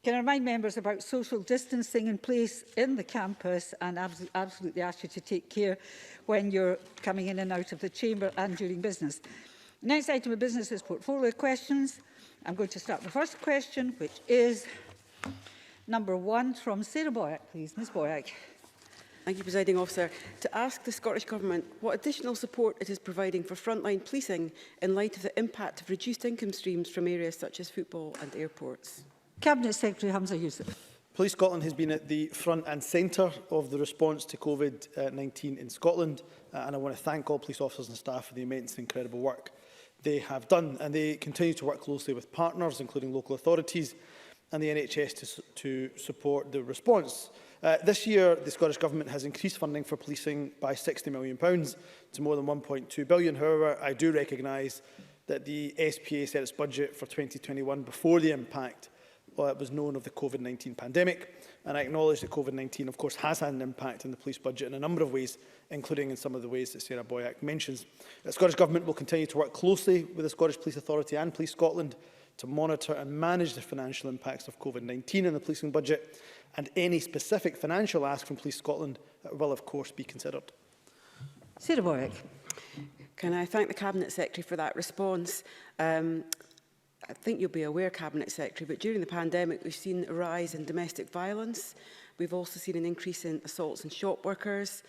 Can I remind members about social distancing in place in the campus, and absolutely ask you to take care when you're coming in and out of the chamber and during business. Next item of business is portfolio questions. I'm going to start the first question, which is number 1 from Sarah Boyack, please. Ms Boyack. Thank you, Presiding Officer. To ask the Scottish Government what additional support it is providing for frontline policing in light of the impact of reduced income streams from areas such as football and airports. Cabinet Secretary Hamza Youssef. Police Scotland has been at the front and centre of the response to COVID-19 in Scotland, and I want to thank all police officers and staff for the immense and incredible work they have done, and they continue to work closely with partners, including local authorities and the NHS to support the response. This year, the Scottish Government has increased funding for policing by £60 million to more than £1.2 billion. However, I do recognise that the SPA set its budget for 2021 before the impact was known of the COVID-19 pandemic, and I acknowledge that COVID-19, of course, has had an impact on the police budget in a number of ways, including in some of the ways that Sarah Boyack mentions. The Scottish Government will continue to work closely with the Scottish Police Authority and Police Scotland to monitor and manage the financial impacts of COVID-19 in the policing budget, and any specific financial ask from Police Scotland will, of course, be considered. Sarah Boyack. Can I thank the Cabinet Secretary for that response? I think you'll be aware, Cabinet Secretary, but during the pandemic we've seen a rise in domestic violence. We've also seen an increase in assaults on shop workers,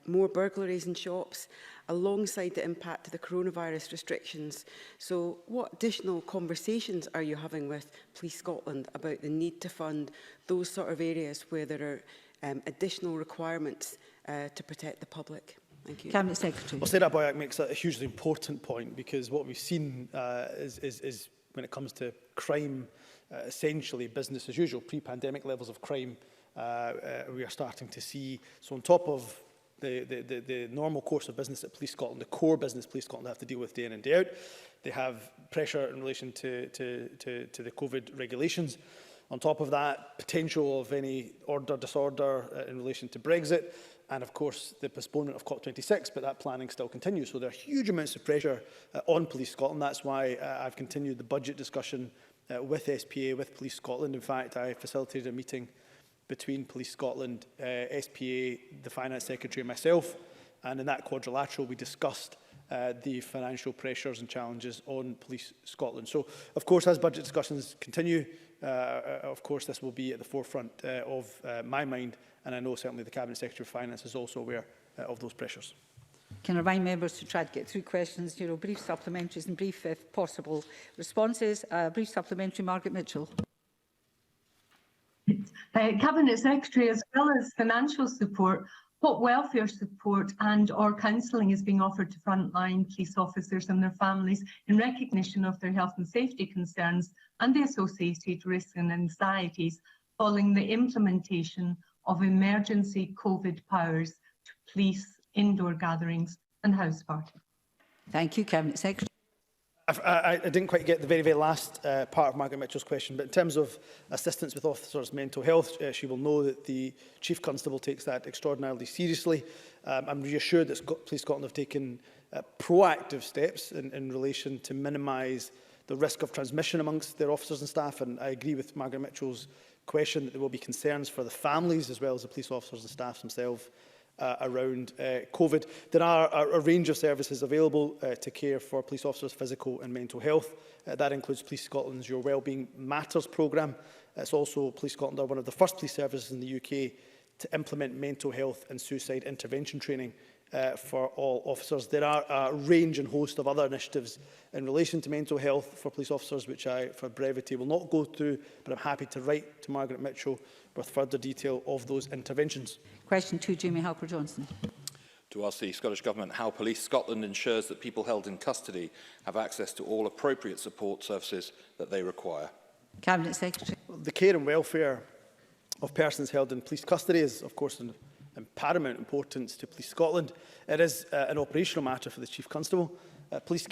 more burglaries in shops, alongside the impact of the coronavirus restrictions. So what additional conversations are you having with Police Scotland about the need to fund those sort of areas where there are additional requirements to protect the public? Thank you. Cabinet Secretary. Well, Sarah Boyack makes a hugely important point, because what we've seen is when it comes to crime, essentially business as usual, pre-pandemic levels of crime, we are starting to see. So on top of the normal course of business at Police Scotland, the core business Police Scotland have to deal with day in and day out, they have pressure in relation to the COVID regulations. On top of that, potential of any disorder in relation to Brexit, and of course the postponement of COP26, but that planning still continues. So there are huge amounts of pressure on Police Scotland. That's why I've continued the budget discussion with SPA, with Police Scotland. In fact, I facilitated a meeting between Police Scotland, SPA, the Finance Secretary and myself, and in that quadrilateral we discussed the financial pressures and challenges on Police Scotland. So, of course, as budget discussions continue, of course, this will be at the forefront of my mind, and I know certainly the Cabinet Secretary of Finance is also aware of those pressures. Can I remind members to try to get through questions, brief supplementaries and brief, if possible, responses. Brief supplementary, Margaret Mitchell. Cabinet Secretary, as well as financial support, what welfare support and/or counselling is being offered to frontline police officers and their families in recognition of their health and safety concerns and the associated risks and anxieties following the implementation of emergency COVID powers to police indoor gatherings and house parties? Thank you, Cabinet Secretary. I didn't quite get the very last part of Margaret Mitchell's question, but in terms of assistance with officers' mental health, she will know that the Chief Constable takes that extraordinarily seriously. I'm reassured that Police Scotland have taken proactive steps in relation to minimise the risk of transmission amongst their officers and staff, and I agree with Margaret Mitchell's question that there will be concerns for the families as well as the police officers and staff themselves around COVID. There are a range of services available to care for police officers' physical and mental health. That includes Police Scotland's Your Wellbeing Matters programme. It's also Police Scotland are one of the first police services in the UK to implement mental health and suicide intervention training for all officers. There are a range and host of other initiatives in relation to mental health for police officers, which I, for brevity, will not go through, but I'm happy to write to Margaret Mitchell with further detail of those interventions. Question 2, Jamie Halper-Johnson. To ask the Scottish Government how Police Scotland ensures that people held in custody have access to all appropriate support services that they require. Cabinet Secretary. The care and welfare of persons held in police custody is, of course, of paramount importance to Police Scotland. It is an operational matter for the Chief Constable. Police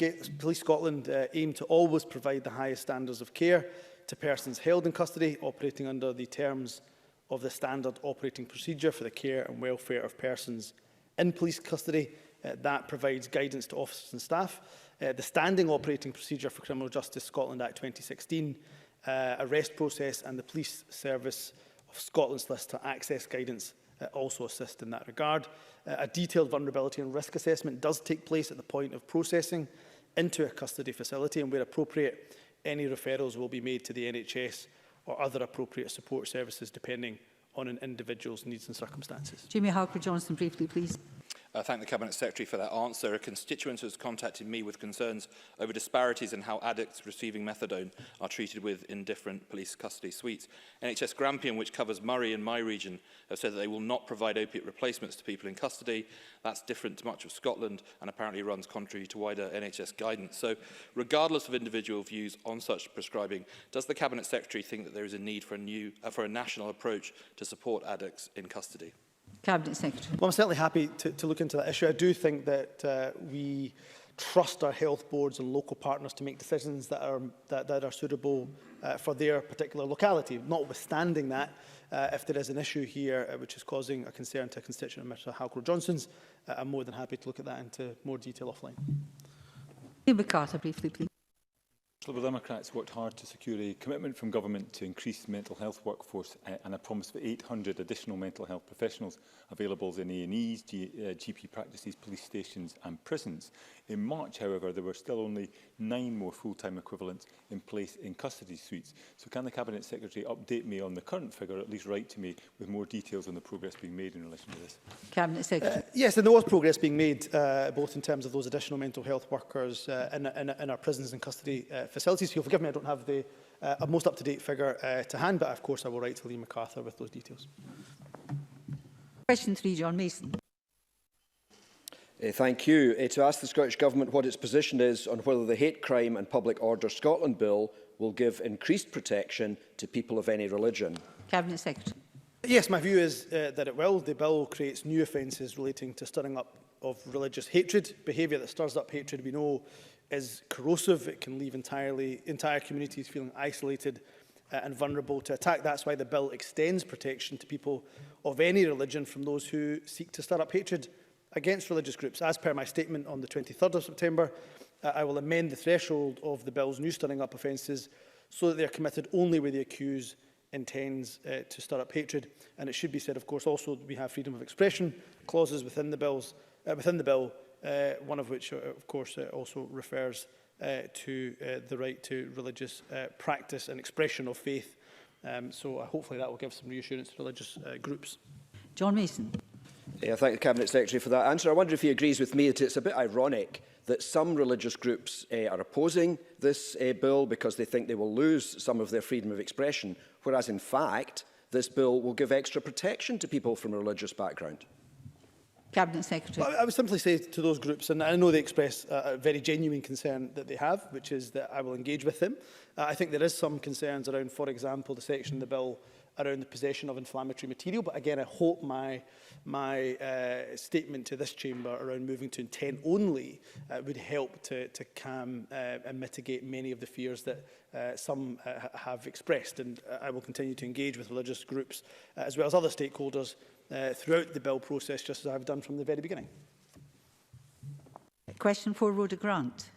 Scotland aim to always provide the highest standards of care to persons held in custody, operating under the terms of the standard operating procedure for the care and welfare of persons in police custody. That provides guidance to officers and staff. The Standing Operating Procedure for Criminal Justice Scotland Act 2016 arrest process and the Police Service of Scotland's Solicitor Access Guidance also assist in that regard. A detailed vulnerability and risk assessment does take place at the point of processing into a custody facility, and where appropriate, any referrals will be made to the NHS or other appropriate support services depending on an individual's needs and circumstances. Jamie Harker-Johnson, briefly, please. Thank the Cabinet Secretary for that answer. A constituent has contacted me with concerns over disparities in how addicts receiving methadone are treated with in different police custody suites. NHS Grampian, which covers Murray in my region, have said that they will not provide opiate replacements to people in custody. That's different to much of Scotland and apparently runs contrary to wider NHS guidance. So, regardless of individual views on such prescribing, does the Cabinet Secretary think that there is a need for a national approach to support addicts in custody? Cabinet Secretary. Well, I'm certainly happy to look into that issue. I do think that we trust our health boards and local partners to make decisions that are suitable for their particular locality. Notwithstanding that, if there is an issue here which is causing a concern to a constituent of Mr Harker-Johnson's, I'm more than happy to look at that into more detail offline. Neil McCarthy, briefly, please. Liberal Democrats worked hard to secure a commitment from government to increase the mental health workforce and a promise for 800 additional mental health professionals available in A&Es, GP practices, police stations and prisons. In March, however, there were still only 9 more full-time equivalents in place in custody suites. So can the Cabinet Secretary update me on the current figure, or at least write to me with more details on the progress being made in relation to this? Cabinet Secretary. Yes, and there was progress being made, both in terms of those additional mental health workers in our prisons and custody facilities. You'll forgive me, I don't have the most up-to-date figure to hand, but of course I will write to Liam MacArthur with those details. Question 3, John Mason. Thank you. To ask the Scottish Government what its position is on whether the Hate Crime and Public Order Scotland Bill will give increased protection to people of any religion. Cabinet Secretary. Yes, my view is that it will. The bill creates new offences relating to stirring up of religious hatred. Behaviour that stirs up hatred, we know, is corrosive. It can leave entire communities feeling isolated and vulnerable to attack. That's why the bill extends protection to people of any religion from those who seek to stir up hatred against religious groups. As per my statement on the 23rd of September, I will amend the threshold of the bill's new stirring up offences so that they are committed only where the accused intends to stir up hatred. And it should be said, of course, also that we have freedom of expression clauses within the bill, one of which, of course, also refers to the right to religious practice and expression of faith. So hopefully that will give some reassurance to religious groups. John Mason. I thank the Cabinet Secretary for that answer. I wonder if he agrees with me that it's a bit ironic that some religious groups are opposing this bill because they think they will lose some of their freedom of expression, whereas in fact this bill will give extra protection to people from a religious background. Cabinet Secretary. Well, I would simply say to those groups, and I know they express a very genuine concern that they have, which is that I will engage with them. I think there is some concerns around, for example, the section in the bill around the possession of inflammatory material. But again, I hope my statement to this chamber around moving to intent only would help to calm and mitigate many of the fears that some have expressed. And I will continue to engage with religious groups as well as other stakeholders throughout the bill process, just as I've done from the very beginning. Question 4, Rhoda Grant.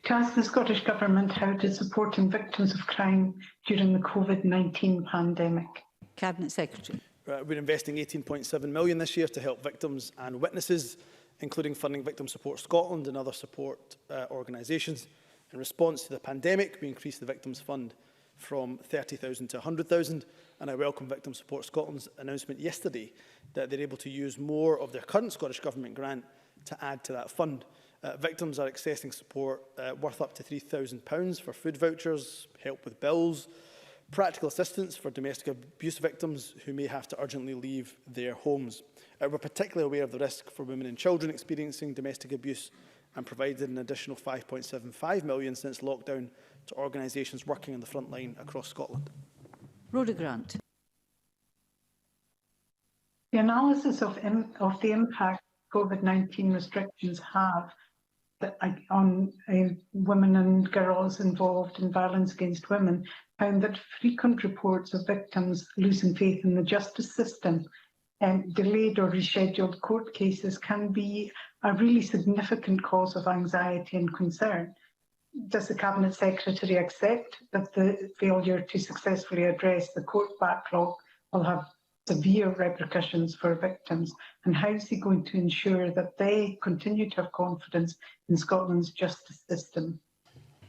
To ask the Scottish Government how it is supporting victims of crime during the COVID-19 pandemic. Cabinet Secretary. We're investing £18.7 million this year to help victims and witnesses, including funding Victim Support Scotland and other support organisations. In response to the pandemic, we increased the Victims Fund from 30,000 to 100,000, and I welcome Victim Support Scotland's announcement yesterday that they're able to use more of their current Scottish Government grant to add to that fund. Victims are accessing support worth up to £3,000 for food vouchers, help with bills, practical assistance for domestic abuse victims who may have to urgently leave their homes. We're particularly aware of the risk for women and children experiencing domestic abuse and provided an additional £5.75 million since lockdown to organisations working on the front line across Scotland. Rhoda Grant. The analysis of the impact COVID-19 restrictions have on women and girls involved in violence against women found that frequent reports of victims losing faith in the justice system and delayed or rescheduled court cases can be a really significant cause of anxiety and concern. does the Cabinet Secretary accept that the failure to successfully address the court backlog will have severe repercussions for victims? And how is he going to ensure that they continue to have confidence in Scotland's justice system?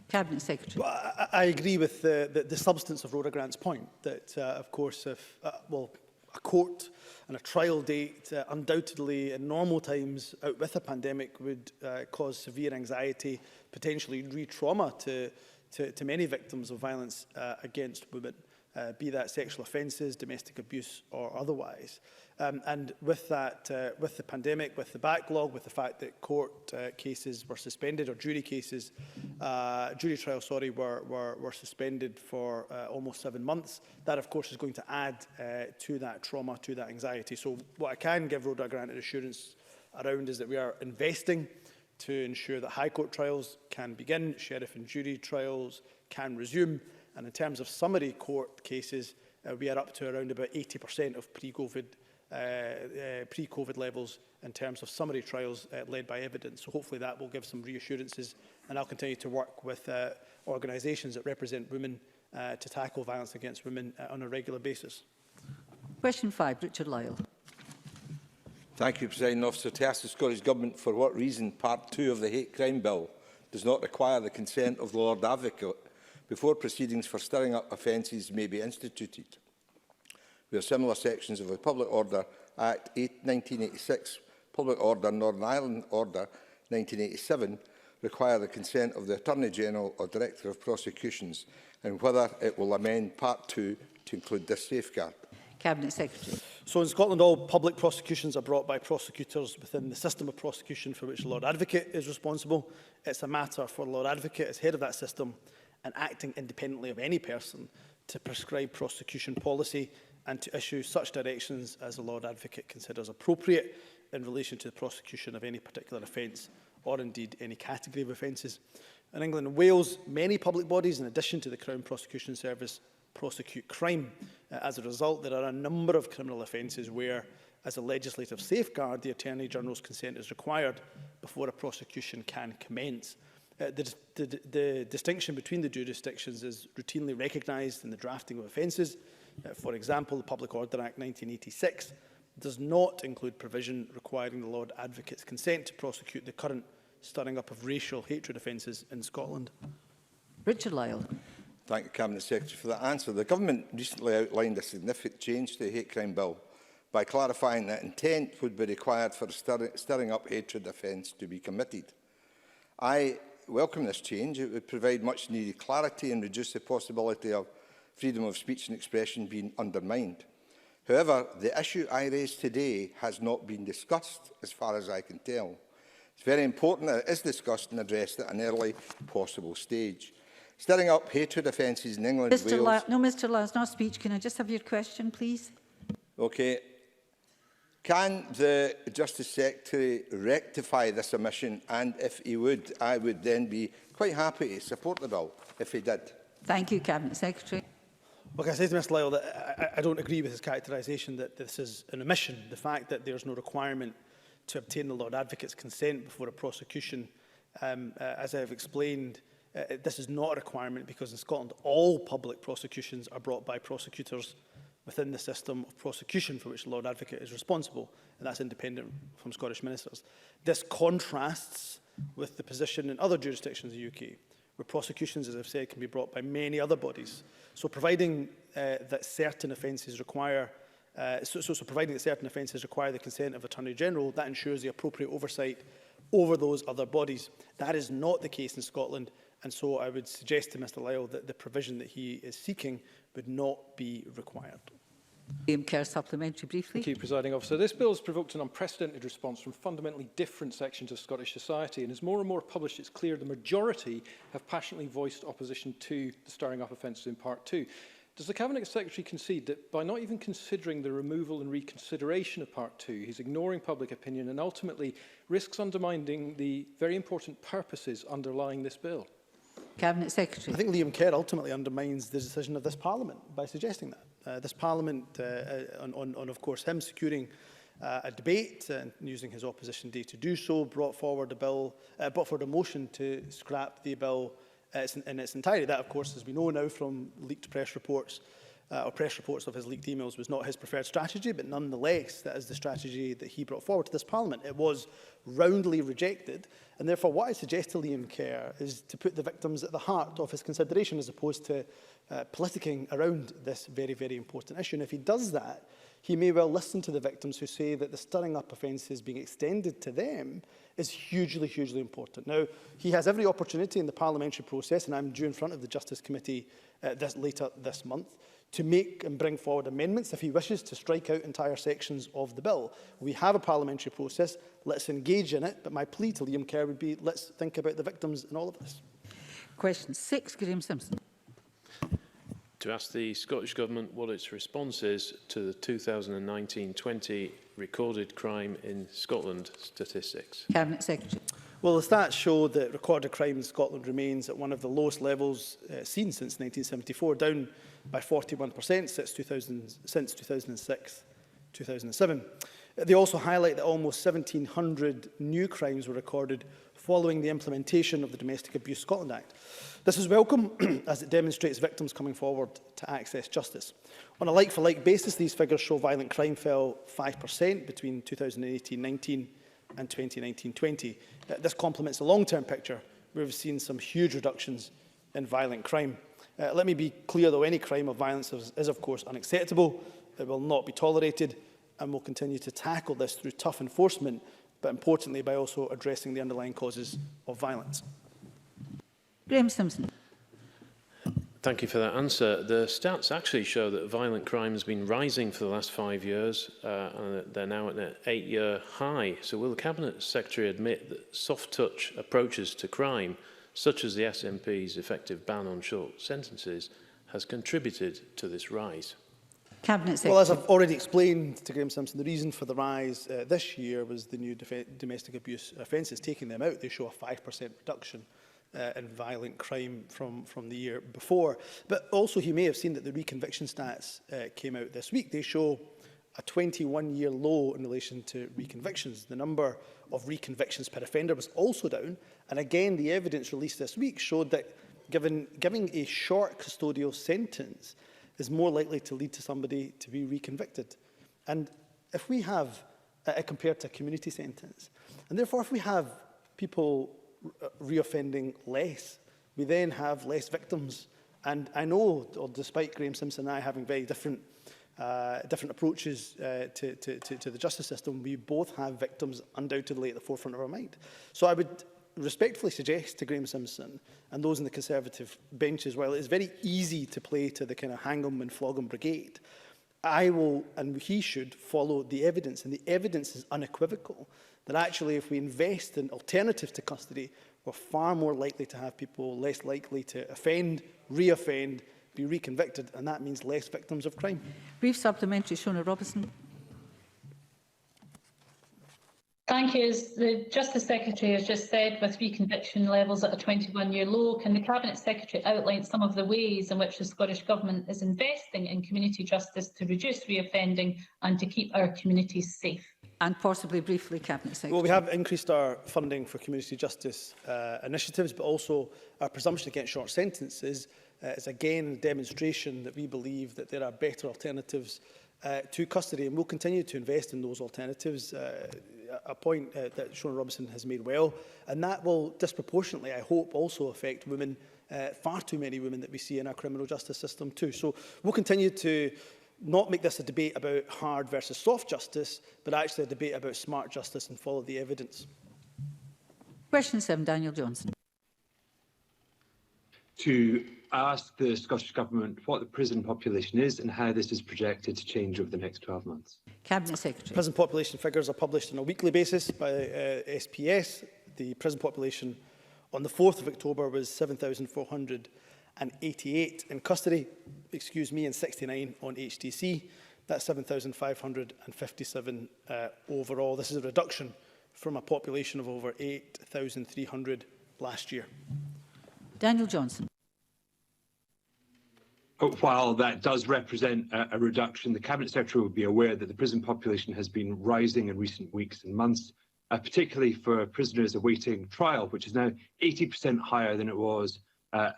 Cabinet Secretary. Well, I agree with the substance of Rhoda Grant's point that, of course, if a court and a trial date undoubtedly in normal times out with a pandemic would cause severe anxiety, potentially re-trauma to many victims of violence against women, be that sexual offences, domestic abuse or otherwise. And with that, with the pandemic, with the backlog, with the fact that court cases were suspended, or jury cases, jury trials, sorry, were suspended for almost 7 months, that of course is going to add to that trauma, to that anxiety. So what I can give Rhoda Grant an assurance around is that we are investing to ensure that High Court trials can begin, sheriff and jury trials can resume, and in terms of summary court cases, we are up to around about 80% of pre-COVID levels in terms of summary trials led by evidence. So hopefully that will give some reassurances, and I'll continue to work with organisations that represent women to tackle violence against women on a regular basis. Question 5, Richard Lyle. Thank you, Presiding Officer. To ask the Scottish Government for what reason Part 2 of the Hate Crime Bill does not require the consent of the Lord Advocate before proceedings for stirring up offences may be instituted, where similar sections of the Public Order Act 1986, Public Order Northern Ireland Order 1987 require the consent of the Attorney-General or Director of Prosecutions, and whether it will amend Part 2 to include this safeguard. Cabinet Secretary. So in Scotland, all public prosecutions are brought by prosecutors within the system of prosecution for which the Lord Advocate is responsible. It's a matter for the Lord Advocate as head of that system and acting independently of any person to prescribe prosecution policy and to issue such directions as the Lord Advocate considers appropriate in relation to the prosecution of any particular offence or indeed any category of offences. In England and Wales, many public bodies, in addition to the Crown Prosecution Service, prosecute crime. As a result, there are a number of criminal offences where, as a legislative safeguard, the Attorney-General's consent is required before a prosecution can commence. The distinction between the jurisdictions is routinely recognised in the drafting of offences. For example, the Public Order Act 1986 does not include provision requiring the Lord Advocate's consent to prosecute the current stirring up of racial hatred offences in Scotland. Richard Lyle. Thank the Cabinet Secretary for that answer. The Government recently outlined a significant change to the Hate Crime Bill by clarifying that intent would be required for a stirring up hatred offence to be committed. I welcome this change. It would provide much needed clarity and reduce the possibility of freedom of speech and expression being undermined. However, the issue I raised today has not been discussed, as far as I can tell. It's very important that it is discussed and addressed at an early possible stage. Stirring up hatred offences in England and Wales... No, Mr Lyle, it's not speech. Can I just have your question, please? Okay. Can the Justice Secretary rectify this omission? And if he would, I would then be quite happy to support the bill, if he did. Thank you, Cabinet Secretary. Look, I say to Mr Lyle that I don't agree with his characterisation that this is an omission. The fact that there's no requirement to obtain the Lord Advocate's consent before a prosecution, as I have explained, this is not a requirement because in Scotland all public prosecutions are brought by prosecutors within the system of prosecution for which the Lord Advocate is responsible, and that's independent from Scottish ministers. This contrasts with the position in other jurisdictions in the UK, where prosecutions, as I've said, can be brought by many other bodies. So providing that certain offences require providing that certain offences require the consent of Attorney-General, that ensures the appropriate oversight over those other bodies. That is not the case in Scotland, and so I would suggest to Mr Lyle that the provision that he is seeking would not be required. Liam Kerr, supplementary briefly. Thank you, Presiding Officer. This bill has provoked an unprecedented response from fundamentally different sections of Scottish society, and as more and more published, it's clear the majority have passionately voiced opposition to the stirring up offences in Part 2. Does the Cabinet Secretary concede that by not even considering the removal and reconsideration of Part 2, he's ignoring public opinion and ultimately risks undermining the very important purposes underlying this bill? Cabinet Secretary. I think Liam Kerr ultimately undermines the decision of this Parliament by suggesting that. This Parliament, on of course him securing a debate and using his opposition day to do so, brought forward a motion to scrap the bill in its entirety. That, of course, as we know now from leaked press reports, or press reports of his leaked emails, was not his preferred strategy, but nonetheless, that is the strategy that he brought forward to this Parliament. It was roundly rejected, and therefore what I suggest to Liam Kerr is to put the victims at the heart of his consideration as opposed to politicking around this very, very important issue. And if he does that, he may well listen to the victims who say that the stirring up offences being extended to them is hugely, hugely important. Now, he has every opportunity in the parliamentary process, and I'm due in front of the Justice Committee later this month, to make and bring forward amendments if he wishes to strike out entire sections of the bill. We have a parliamentary process, let's engage in it, but my plea to Liam Kerr would be let's think about the victims in all of this. Question 6, Graham Simpson. To ask the Scottish Government what its response is to the 2019-20 recorded crime in Scotland statistics. Cabinet Secretary. Well, the stats show that recorded crime in Scotland remains at one of the lowest levels seen since 1974, down by 41% since 2006-2007. They also highlight that almost 1,700 new crimes were recorded following the implementation of the Domestic Abuse Scotland Act. This is welcome as it demonstrates victims coming forward to access justice. On a like-for-like basis, these figures show violent crime fell 5% between 2018-19 and 2019-20. This complements the long-term picture where we've seen some huge reductions in violent crime. Let me be clear, though, any crime of violence is of course unacceptable. It will not be tolerated, and we'll continue to tackle this through tough enforcement, but importantly by also addressing the underlying causes of violence. Graham Simpson. Thank you for that answer. The stats actually show that violent crime has been rising for the last 5 years, and they're now at an 8-year high. So will the Cabinet Secretary admit that soft-touch approaches to crime, such as the SNP's effective ban on short sentences, has contributed to this rise? Cabinet Secretary. Well, as I've already explained to Graham Simpson, the reason for the rise this year was the new domestic abuse offences. Taking them out, they show a 5% reduction in violent crime from the year before. But also, you may have seen that the reconviction stats came out this week. They show a 21-year low in relation to reconvictions. The number of reconvictions per offender was also down. And again, the evidence released this week showed that giving a short custodial sentence is more likely to lead to somebody to be reconvicted. And if we have, compared to a community sentence, and therefore if we have people reoffending less, we then have less victims. And I know, despite Graham Simpson and I having very different approaches to the justice system, we both have victims undoubtedly at the forefront of our mind. So I would respectfully suggest to Graham Simpson and those in the Conservative benches, while it is very easy to play to the kind of hang 'em and flog 'em brigade, I will, and he should, follow the evidence. And the evidence is unequivocal that actually if we invest in alternatives to custody, we're far more likely to have people less likely to offend, reoffend, be reconvicted, and that means less victims of crime. Brief supplementary, Shona Robertson. Thank you. As the Justice Secretary has just said, with reconviction levels at a 21-year low, can the Cabinet Secretary outline some of the ways in which the Scottish Government is investing in community justice to reduce reoffending and to keep our communities safe? And possibly briefly, Cabinet Secretary. Well, we have increased our funding for community justice initiatives, but also our presumption against short sentences is again a demonstration that we believe that there are better alternatives to custody, and we'll continue to invest in those alternatives. A point that Shona Robertson has made well, and that will disproportionately, I hope, also affect women, far too many women that we see in our criminal justice system too. So we'll continue to not make this a debate about hard versus soft justice, but actually a debate about smart justice and follow the evidence. Question 7, Daniel Johnson. To ask the Scottish Government what the prison population is and how this is projected to change over the next 12 months. Cabinet Secretary. Prison population figures are published on a weekly basis by SPS. The prison population on the 4th of October was 7,488 in custody, and 69 on HTC. That's 7,557 overall. This is a reduction from a population of over 8,300 last year. Daniel Johnson. While that does represent a reduction, the Cabinet Secretary will be aware that the prison population has been rising in recent weeks and months, particularly for prisoners awaiting trial, which is now 80% higher than it was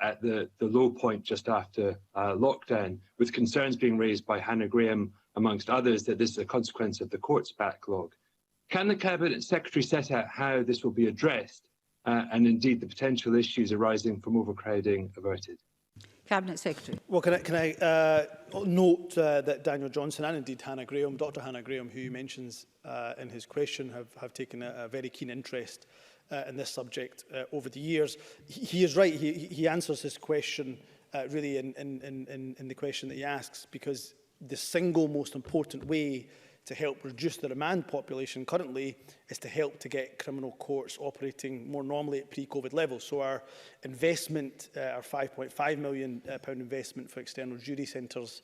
at the low point just after lockdown, with concerns being raised by Hannah Graham, amongst others, that this is a consequence of the court's backlog. Can the Cabinet Secretary set out how this will be addressed and indeed the potential issues arising from overcrowding averted? Cabinet Secretary. Well, can I note that Daniel Johnson and indeed Hannah Graham, Dr Hannah Graham, who he mentions in his question, have taken a very keen interest in this subject over the years. He is right. He answers this question really in the question that he asks, because the single most important way to help reduce the remand population currently is to help to get criminal courts operating more normally at pre-COVID levels. So our investment, our £5.5 million investment for external jury centres,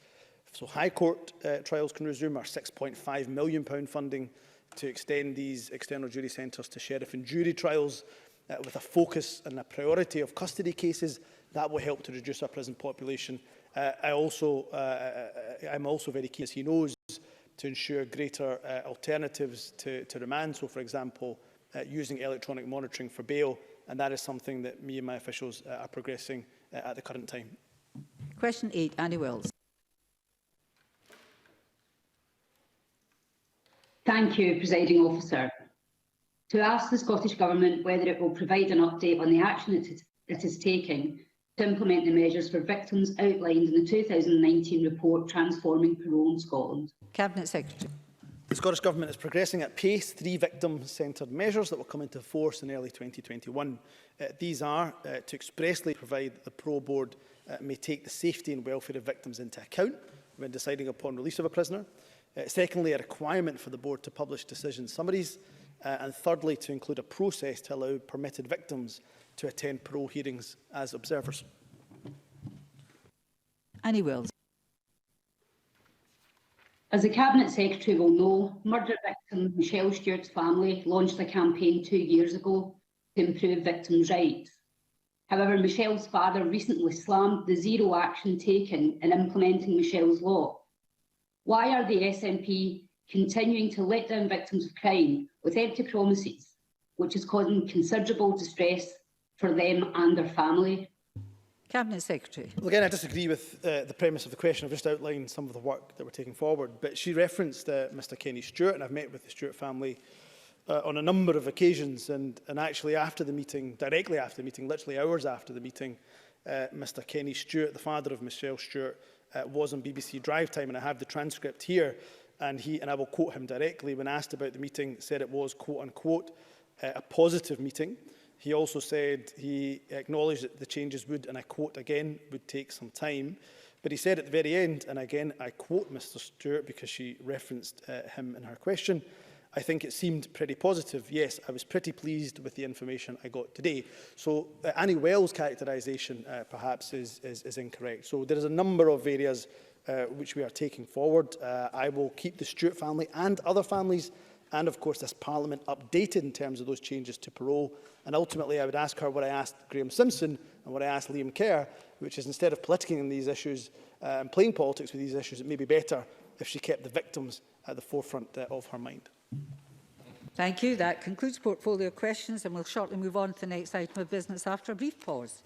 so High Court trials can resume, our £6.5 million funding to extend these external jury centres to sheriff and jury trials with a focus and a priority of custody cases, that will help to reduce our prison population. I'm also very keen, as he knows, to ensure greater alternatives to remand. So, for example, using electronic monitoring for bail, and that is something that me and my officials are progressing at the current time. Question 8, Annie Wells. Thank you, Presiding Officer. To ask the Scottish Government whether it will provide an update on the action it is taking to implement the measures for victims outlined in the 2019 report Transforming Parole in Scotland. Cabinet Secretary. The Scottish Government is progressing at pace 3 victim-centred measures that will come into force in early 2021. These are to expressly provide that the Parole Board may take the safety and welfare of victims into account when deciding upon release of a prisoner. Secondly, a requirement for the Board to publish decision summaries. And thirdly, to include a process to allow permitted victims to attend parole hearings as observers. Annie Wells. As the Cabinet Secretary will know, murder victim Michelle Stewart's family launched a campaign 2 years ago to improve victims' rights. However, Michelle's father recently slammed the zero action taken in implementing Michelle's law. Why are the SNP continuing to let down victims of crime with empty promises, which is causing considerable distress for them and their family? Cabinet Secretary. Well, again, I disagree with the premise of the question. I've just outlined some of the work that we're taking forward. But she referenced Mr Kenny Stewart, and I've met with the Stewart family on a number of occasions. And actually after the meeting, directly after the meeting, literally hours after the meeting, Mr Kenny Stewart, the father of Michelle Stewart, was on BBC Drive Time, and I have the transcript here. And I will quote him directly, when asked about the meeting, said it was, quote unquote, a positive meeting. He also said he acknowledged that the changes would, and I quote again, would take some time. But he said at the very end, and again I quote Mr Stewart because she referenced him in her question, I think it seemed pretty positive. Yes, I was pretty pleased with the information I got today. So Annie Wells' characterisation perhaps is incorrect. So there is a number of areas which we are taking forward. I will keep the Stewart family and other families and, of course, this Parliament updated in terms of those changes to parole. And ultimately, I would ask her what I asked Graham Simpson and what I asked Liam Kerr, which is instead of politicking in these issues and playing politics with these issues, it may be better if she kept the victims at the forefront of her mind. Thank you. That concludes portfolio questions, and we'll shortly move on to the next item of business after a brief pause.